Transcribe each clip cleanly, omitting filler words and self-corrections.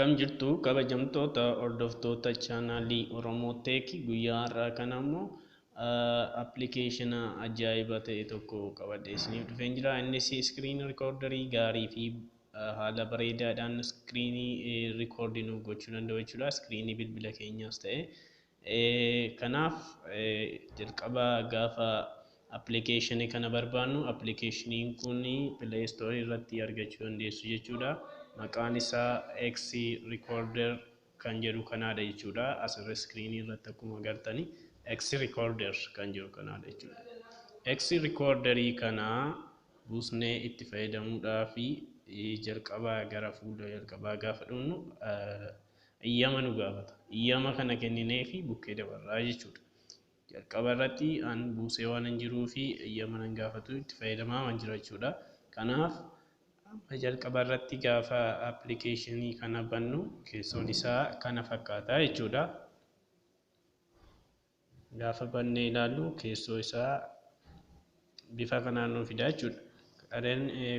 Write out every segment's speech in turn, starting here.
Akkam jirtu kabajamtoota hordoftoota chaanaalii Oromoo Teek guyyaa har'aa kana immoo appilikeeshina ajaa'iba ta'e tokko qabadhee isiniif dhufeen jira. Innis iskiriin rikoordarii gaarii fi haala bareedaadhaan iskiriinii rikoordii nuuf gochuu danda'u jechuudha. Iskiriinii bilbila keenyaas ta'e. Kanaaf jalqaba gaafa appilikeeshinii kana barbaannu appilikeeshiniin kun Play Store irratti argachuu dandeessu jechuudha. Maqaan isaa X Recorder kan jedhu kanaadha jechuudha. Asirra iskiriinii irratti akkuma agartani X Recorder kan jedhu kanaadha jechuudha. X Recorderii kana buusnee itti fayyadamuudhaaf jalqabaa gara fuula jalqabaa gaafa dhufnu eeyyama nu gaafata. Eeyyama kana kenninee fi bukkee dabarraa jechuudha. Jalqaba irratti an buusee waan hin jiruu fi eeyyama nan gaafatu itti fayyadamaa waan jira jechuudha. Kanaaf jalqaba irratti gaafa appilikeeshinii kana bannu keessoon isaa kana fakkaata jechuudha. Gaafa bannee ilaallu keessoo isaa bifa kanaan nu fida jechuudha.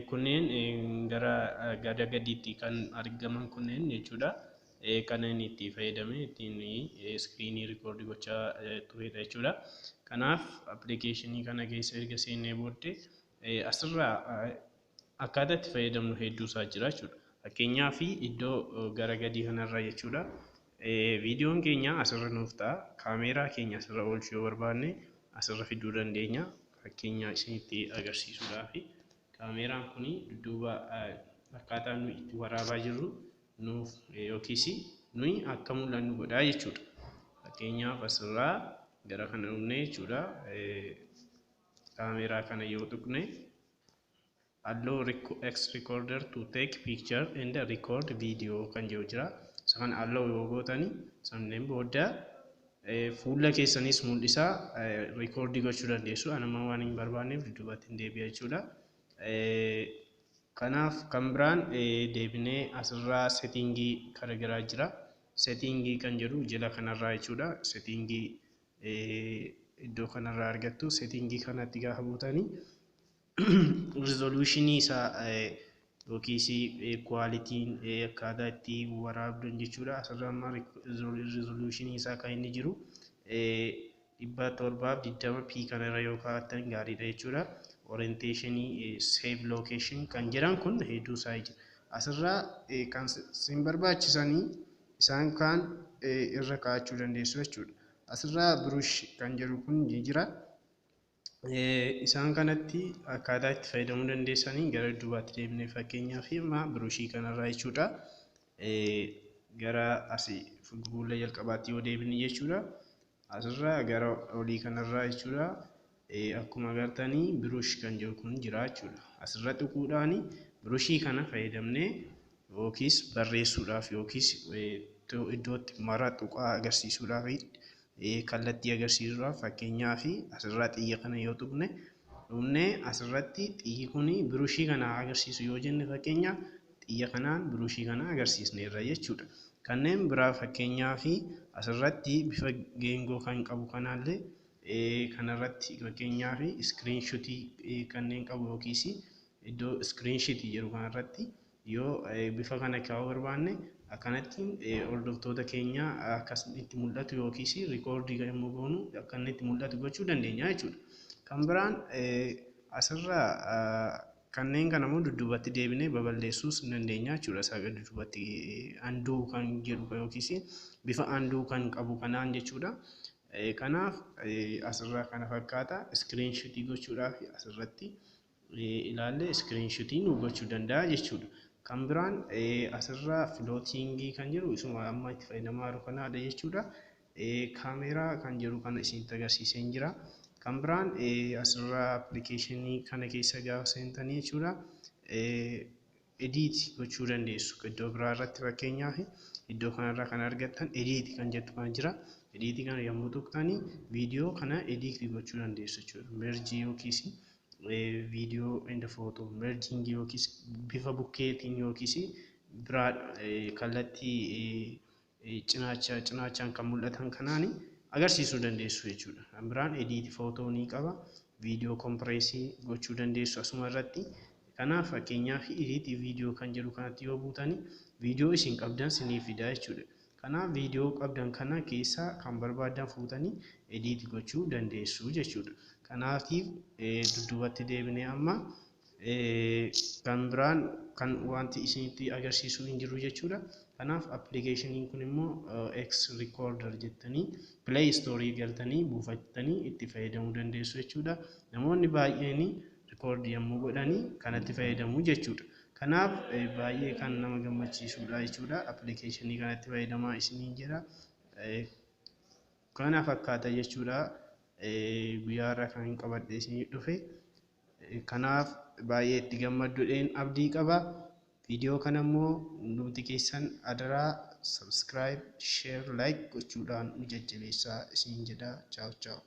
Kunneen gara gadiitti kan argaman kunneen jechuudha. Kan inni itti fayyadame ittiin iskiriinii rikoordii gochaa turedha jechuudha. Kanaaf appilikeeshinii kana keessa erga seennee booddee asirraa akkaataa itti fayyadamnu hedduu isaa jira jechuudha. Fakkeenyaaf iddoo gara gadii kanarra jechuudha. Viidiyoon keenya asirra nuuf ta'a. Kaameeraa keenya asirra oolchuu yoo barbaanne asirra fiduu dandeenya. Fakkeenya isinitti agarsiisuudhaaf kaameeraan kun dudduuba akkaataa nuyi itti waraabaa jirru nuuf yookiis nuyi akka mul'annu godhaa jechuudha. Fakkeenyaaf asirraa gara kana dhufne jechuudha. Kaameeraa kana yoo tuqne allow X recorder to take picture and record video kan jedhu jira. Isaan allow yoo gootani saneen booda fuula keessanis mul'isaa rikoordii gochuu dandeessu. Anuma waan hin barbaanneef dudduubatti hin deebi'a jechuudha. Kanaaf kan biraan deebinee asirraa seetingii garagaraa jira. Seetingii kan jedhu jala kanarraa jechuudha. Seetingii iddoo kanarraa argattu. Seetingii kanatti gaafa buutanii resolutionii isaa yookiis kwaalitiin akkaataa itti waraabdan jechuudha. Asirraa amma resolutionii isaa kan inni jiru 720p kanarra yoo kaa'attan gaariidha jechuudha. Orientationii save location kan jedhan kun hedduu isaa jira. Asirraa kan isin barbaachisanii isaan kaan irra kaa'achuu dandeessu jechuudha. Asirraa brush kan jedhu kun jira. Isaan kanatti akkaataa itti fayyadamuu dandeessanii gara duubaatti deemnee fakkeenyaaf amma brushii kanarraa jechuudha. Gara asii fuula jalqabaatti yoo deebine jechuudha. Asirraa gara olii kanarraa jechuudha. Akkuma agartanii brush kan jedhu kun jira jechuudha. Asirra tuquudhaan brushii kana fayyadamnee yookiis barreessuudhaaf yookiis iddootti mara tuqaa agarsiisuudhaaf kallattii agarsiisuudhaaf fakkeenyaaf asirraa xiyya kana yoo tuqne asirratti xiyyi kun brushii kana agarsiisu yoo jenne fakkeenyaaf xiyya kanaan brushii kana agarsiisneerra jechuudha. Kanneen biraa fakkeenyaaf asirratti bifa geengoo kan qabu kanaallee kanarratti fakkeenyaaf iskiriinshotii kanneen qabu yookiis iddoo iskiriinshotii jedhu kanarratti yoo bifa kana kaa'uu barbaanne akkanatti hordoftoota keenya akkasitti mul'atu yookiis rikoordii yommuu goonu akka inni itti mul'atu gochuu dandeenya jechuudha. Kan biraan asirraa kanneen kana immoo dudduubatti deebinee baballeessuus dandeenya jechuudha. Isaa dudduubatti anduu kan jedhu yookiis bifa anduu kan qabu kanaan jechuudha. Kanaaf asirraa kana fakkaata iskiriinshotii gochuudhaaf asirratti ilaalle iskiriinshotii nu gochuu danda'a jechuudha. Kan biraan asirraa filootingii kan jedhu isuma amma itti fayyadamaa jiru kanaadha jechuudha. Kaameeraa kan jedhu kana isinitti agarsiisee jira. Kan biraan asirraa appilikeeshinii kana keessa gaafa seentanii jechuudha. Edit gochuu dandeessu. Iddoo biraa irratti fakkeenyaaf iddoo kanarraa kan argattan edit kan jettu kan jira. Edit kana yommuu tuqxanii viidiyoo kana edit gochuu dandeessu jechuudha. Mergii yookiis viidiyoo and photo merging yookiis bifa bukkeetiin yookiis biraa kallattii cinaachaan kan mul'atan kanaan agarsiisuu dandeessu jechuudha. Kan biraan edit footoo ni qaba. Viidiyoo kompireesii gochuu dandeessu asuma irratti. Kanaaf fakkeenyaaf editii viidiyoo kan jedhu kanatti yoo buutanii viidiyoo isin qabdan sinii fidaa jechuudha. Kanaaf viidiyoo qabdan kana keessaa kan barbaadan fuutanii ediit gochuu dandeessu jechuudha. Kanaatiif dudduubatti deebinee amma kan biraan kan wanti isinitti agarsiisu hin jiru jechuudha. Kanaaf appilikeeshiniin kun immoo X Recorder jettanii Play Store galtanii buufattanii itti fayyadamuu dandeessu jechuudha. Namoonni baay'een record yommuu godhanii kanatti fayyadamu jechuudha. Kanaaf baay'ee kan nama gammachiisudha jechuudha. Appilikeeshinii kanatti fayyadamaa isiniin jira. Kana fakkaata jechuudha. Guyyaa irraa kan qabadhe isinii dhufe. Kanaaf baay'ee itti gammadduudhaan abdii qaba. Viidiyoo kana immoo hundumti keessan adaraa subscribe, share, like gochuudhaan nu jajjabeessaa isiniin jedha. Ciao ciao.